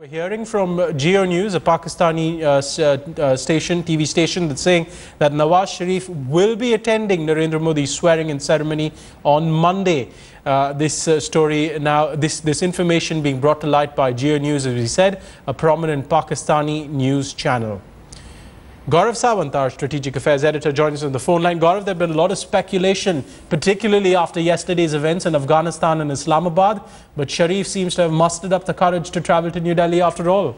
We're hearing from Geo News, a Pakistani TV station, that's saying that Nawaz Sharif will be attending Narendra Modi's swearing-in ceremony on Monday. This information being brought to light by Geo News, as we said, a prominent Pakistani news channel. Gaurav Sawant, our strategic affairs editor, joins us on the phone line. Gaurav, there has been a lot of speculation, particularly after yesterday's events in Afghanistan and Islamabad, but Sharif seems to have mustered up the courage to travel to New Delhi after all.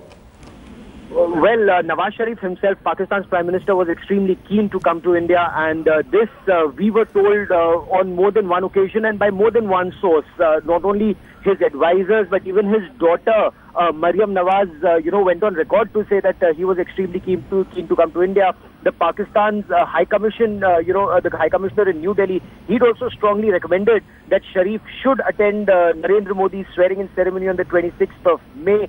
Well, Nawaz Sharif himself, Pakistan's Prime Minister, was extremely keen to come to India, and this we were told on more than one occasion and by more than one source. Not only his advisors, but even his daughter, Maryam Nawaz, went on record to say that he was extremely keen to come to India. The Pakistan's High Commission, the High Commissioner in New Delhi, he'd also strongly recommended that Sharif should attend Narendra Modi's swearing-in ceremony on the 26th of May.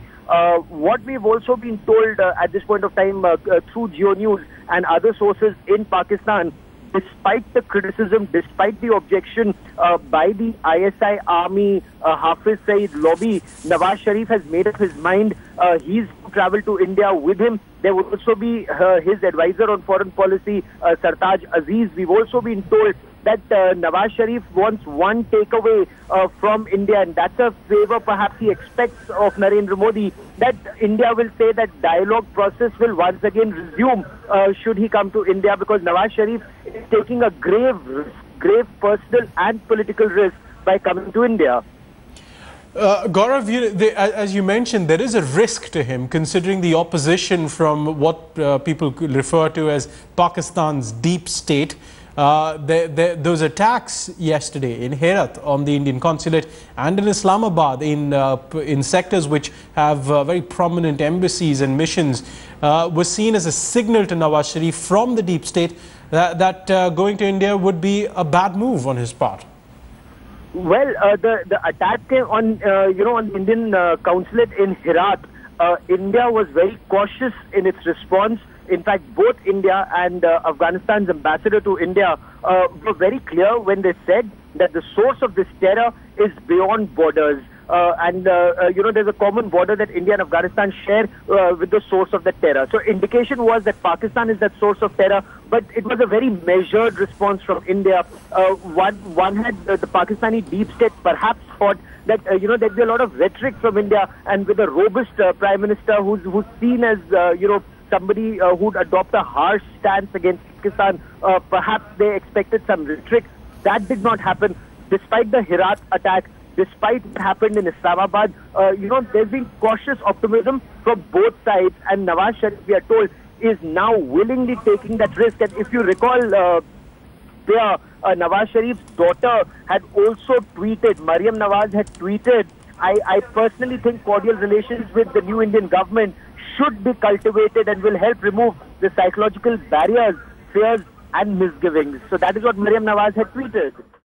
What we've also been told at this point of time through Geo News and other sources in Pakistan, despite the criticism, despite the objection by the ISI Army, Hafiz Saeed lobby, Nawaz Sharif has made up his mind. He's to travel to India with him. There will also be his advisor on foreign policy, Sartaj Aziz. We've also been told that Nawaz Sharif wants one takeaway from India, and that's a favor perhaps he expects of Narendra Modi, that India will say that dialogue process will once again resume should he come to India, because Nawaz Sharif is taking a grave personal and political risk by coming to India. Gaurav, as you mentioned, there is a risk to him, considering the opposition from what people refer to as Pakistan's deep state. Those attacks yesterday in Herat on the Indian consulate and in Islamabad in sectors which have very prominent embassies and missions was seen as a signal to Nawaz Sharif from the deep state that going to India would be a bad move on his part. Well, the attack on on the Indian consulate in Herat, India was very cautious in its response. In fact, both India and Afghanistan's ambassador to India were very clear when they said that the source of this terror is beyond borders. There's a common border that India and Afghanistan share with the source of the terror. So indication was that Pakistan is that source of terror, but it was a very measured response from India. One had the Pakistani deep state perhaps thought that there'd be a lot of rhetoric from India, and with a robust Prime Minister who's seen as somebody who'd adopt a harsh stance against Pakistan, perhaps they expected some rhetoric. That did not happen. Despite the Herat attack, despite what happened in Islamabad, there's been cautious optimism from both sides, and Nawaz Sharif, we are told, is now willingly taking that risk. And if you recall, Nawaz Sharif's daughter had also tweeted, Maryam Nawaz had tweeted, I personally think cordial relations with the new Indian government should be cultivated and will help remove the psychological barriers, fears and misgivings. So that is what Maryam Nawaz had tweeted.